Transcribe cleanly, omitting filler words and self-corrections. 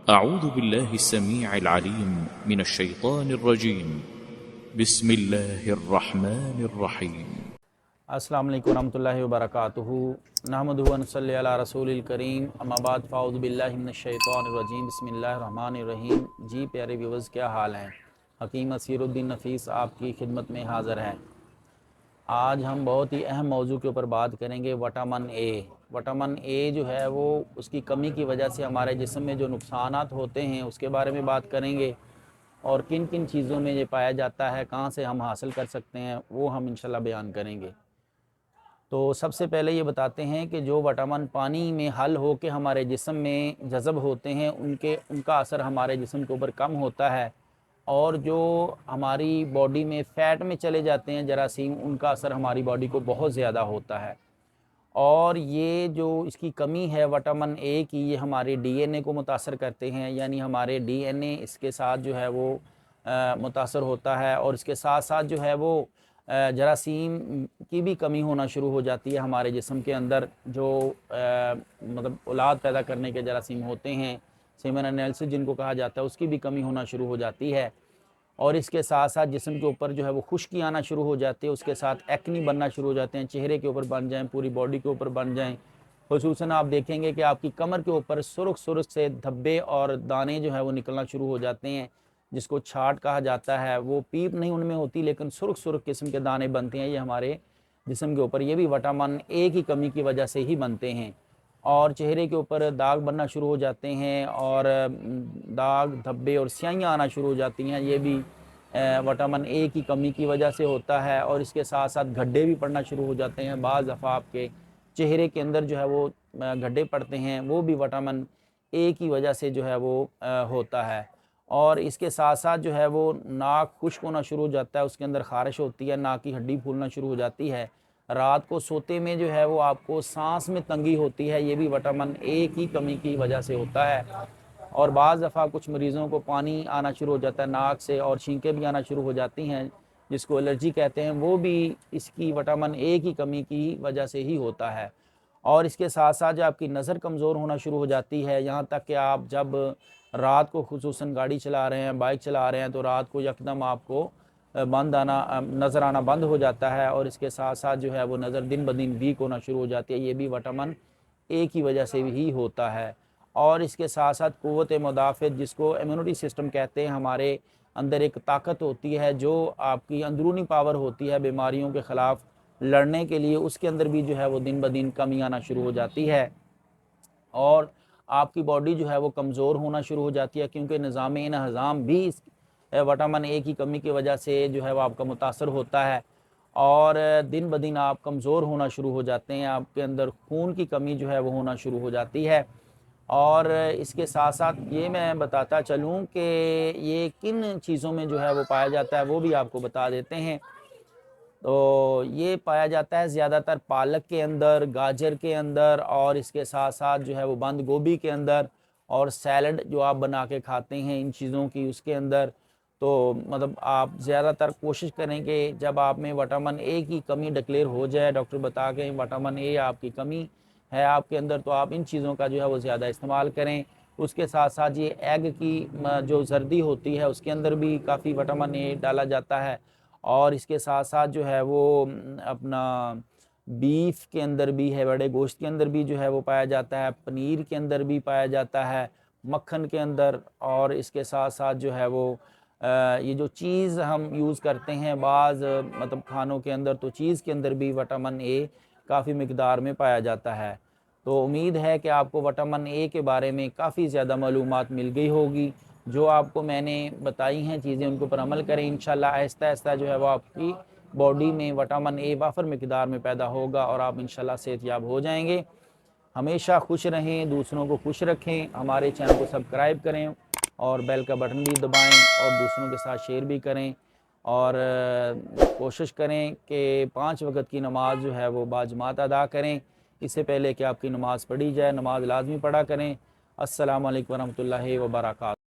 أعوذ بالله السميع العليم من الشيطان الرجيم بسم الله الرحمن الرحيم السلام علیکم ورحمۃ اللہ وبرکاتہ نحمدہ ونصلی علی رسول الکریم اما بعد فاعوذ باللہ من الشیطان الرجیم بسم اللہ الرحمن الرحیم۔ جی پیارے ویورز، کیا حال ہیں؟ حکیم اسیر الدین نفیس آپ کی خدمت میں حاضر ہے۔ آج ہم بہت ہی اہم موضوع کے اوپر بات کریں گے، وٹامن اے۔ وٹامن اے جو ہے وہ اس کی کمی کی وجہ سے ہمارے جسم میں جو نقصانات ہوتے ہیں اس کے بارے میں بات کریں گے، اور کن کن چیزوں میں یہ پایا جاتا ہے، کہاں سے ہم حاصل کر سکتے ہیں، وہ ہم انشاءاللہ بیان کریں گے۔ تو سب سے پہلے یہ بتاتے ہیں کہ جو وٹامن پانی میں حل ہو کے ہمارے جسم میں جذب ہوتے ہیں ان کا اثر ہمارے جسم کے اوپر کم ہوتا ہے، اور جو ہماری باڈی میں فیٹ میں چلے جاتے ہیں جراثیم، ان کا اثر ہماری باڈی کو بہت زیادہ ہوتا ہے۔ اور یہ جو اس کی کمی ہے وٹامن اے کی، یہ ہمارے ڈی این اے کو متاثر کرتے ہیں، یعنی ہمارے ڈی این اے اس کے ساتھ جو ہے وہ متاثر ہوتا ہے، اور اس کے ساتھ ساتھ جو ہے وہ جراثیم کی بھی کمی ہونا شروع ہو جاتی ہے ہمارے جسم کے اندر۔ جو مطلب اولاد پیدا کرنے کے جراثیم ہوتے ہیں، سیمن انیلسس جن کو کہا جاتا ہے، اس کی بھی کمی ہونا شروع ہو جاتی ہے۔ اور اس کے ساتھ ساتھ جسم کے اوپر جو ہے وہ خشکی آنا شروع ہو جاتی ہے، اس کے ساتھ ایکنی بننا شروع ہو جاتے ہیں، چہرے کے اوپر بن جائیں، پوری باڈی کے اوپر بن جائیں۔ خصوصاً آپ دیکھیں گے کہ آپ کی کمر کے اوپر سرخ سرخ سے دھبے اور دانے جو ہے وہ نکلنا شروع ہو جاتے ہیں، جس کو چھاٹ کہا جاتا ہے۔ وہ پیپ نہیں ان میں ہوتی، لیکن سرخ سرخ قسم کے دانے بنتے ہیں، یہ ہمارے جسم کے اوپر، یہ بھی وٹامن اے کی کمی کی وجہ سے ہی بنتے ہیں۔ اور چہرے کے اوپر داغ بننا شروع ہو جاتے ہیں، اور داغ، دھبے اور سیاہیاں آنا شروع ہو جاتی ہیں، یہ بھی وٹامن اے کی کمی کی وجہ سے ہوتا ہے۔ اور اس کے ساتھ ساتھ گھڈے بھی پڑنا شروع ہو جاتے ہیں، بعض دفعہ آپ کے چہرے کے اندر جو ہے وہ گھڈے پڑتے ہیں، وہ بھی وٹامن اے کی وجہ سے جو ہے وہ ہوتا ہے۔ اور اس کے ساتھ ساتھ جو ہے وہ ناک خشک ہونا شروع ہو جاتا ہے، اس کے اندر خارش ہوتی ہے، ناک کی ہڈی پھولنا شروع ہو جاتی ہے۔ رات کو سوتے میں جو ہے وہ آپ کو سانس میں تنگی ہوتی ہے، یہ بھی وٹامن اے کی کمی کی وجہ سے ہوتا ہے۔ اور بعض دفعہ کچھ مریضوں کو پانی آنا شروع ہو جاتا ہے ناک سے، اور چھینکیں بھی آنا شروع ہو جاتی ہیں، جس کو الرجی کہتے ہیں، وہ بھی اس کی وٹامن اے کی کمی کی وجہ سے ہی ہوتا ہے۔ اور اس کے ساتھ ساتھ جو آپ کی نظر کمزور ہونا شروع ہو جاتی ہے، یہاں تک کہ آپ جب رات کو خصوصاً گاڑی چلا رہے ہیں، بائک چلا رہے ہیں، تو رات کو یکدم آپ کو نظر آنا بند ہو جاتا ہے، اور اس کے ساتھ ساتھ جو ہے وہ نظر دن بدن ویک ہونا شروع ہو جاتی ہے، یہ بھی وٹامن اے کی وجہ سے ہی ہوتا ہے۔ اور اس کے ساتھ ساتھ قوت مدافعت، جس کو امیونٹی سسٹم کہتے ہیں، ہمارے اندر ایک طاقت ہوتی ہے جو آپ کی اندرونی پاور ہوتی ہے بیماریوں کے خلاف لڑنے کے لیے، اس کے اندر بھی جو ہے وہ دن بدن کمی آنا شروع ہو جاتی ہے، اور آپ کی باڈی جو ہے وہ کمزور ہونا شروع ہو جاتی ہے، کیونکہ نظام انہضام بھی اس وٹامن اے کی کمی کی وجہ سے جو ہے وہ آپ کا متاثر ہوتا ہے، اور دن بدن آپ کمزور ہونا شروع ہو جاتے ہیں، آپ کے اندر خون کی کمی جو ہے وہ ہونا شروع ہو جاتی ہے۔ اور اس کے ساتھ ساتھ یہ میں بتاتا چلوں کہ یہ کن چیزوں میں جو ہے وہ پایا جاتا ہے، وہ بھی آپ کو بتا دیتے ہیں۔ تو یہ پایا جاتا ہے زیادہ تر پالک کے اندر، گاجر کے اندر، اور اس کے ساتھ ساتھ جو ہے وہ بند گوبھی کے اندر، اور سیلڈ جو آپ بنا کے کھاتے ہیں ان چیزوں کی، اس کے اندر۔ تو مطلب آپ زیادہ تر کوشش کریں کہ جب آپ میں وٹامن اے کی کمی ڈکلیئر ہو جائے، ڈاکٹر بتا کے وٹامن اے آپ کی کمی ہے آپ کے اندر، تو آپ ان چیزوں کا جو ہے وہ زیادہ استعمال کریں۔ اس کے ساتھ ساتھ یہ ایگ کی جو زردی ہوتی ہے، اس کے اندر بھی کافی وٹامن اے ڈالا جاتا ہے، اور اس کے ساتھ ساتھ جو ہے وہ اپنا بیف کے اندر بھی ہے، بڑے گوشت کے اندر بھی جو ہے وہ پایا جاتا ہے، پنیر کے اندر بھی پایا جاتا ہے، مکھن کے اندر، اور اس کے ساتھ ساتھ جو ہے وہ یہ جو چیز ہم یوز کرتے ہیں بعض مطلب کھانوں کے اندر، تو چیز کے اندر بھی وٹامن اے کافی مقدار میں پایا جاتا ہے۔ تو امید ہے کہ آپ کو وٹامن اے کے بارے میں کافی زیادہ معلومات مل گئی ہوگی۔ جو آپ کو میں نے بتائی ہیں چیزیں، ان کے اوپر عمل کریں، انشاءاللہ آہستہ آہستہ جو ہے وہ آپ کی باڈی میں وٹامن اے وافر مقدار میں پیدا ہوگا، اور آپ انشاءاللہ صحت یاب ہو جائیں گے۔ ہمیشہ خوش رہیں، دوسروں کو خوش رکھیں، ہمارے چینل کو سبسکرائب کریں، اور بیل کا بٹن بھی دبائیں، اور دوسروں کے ساتھ شیئر بھی کریں، اور کوشش کریں کہ 5 وقت کی نماز جو ہے وہ باجماعت ادا کریں۔ اس سے پہلے کہ آپ کی نماز پڑھی جائے، نماز لازمی پڑھا کریں۔ السلام علیکم ورحمۃ اللہ وبرکاتہ۔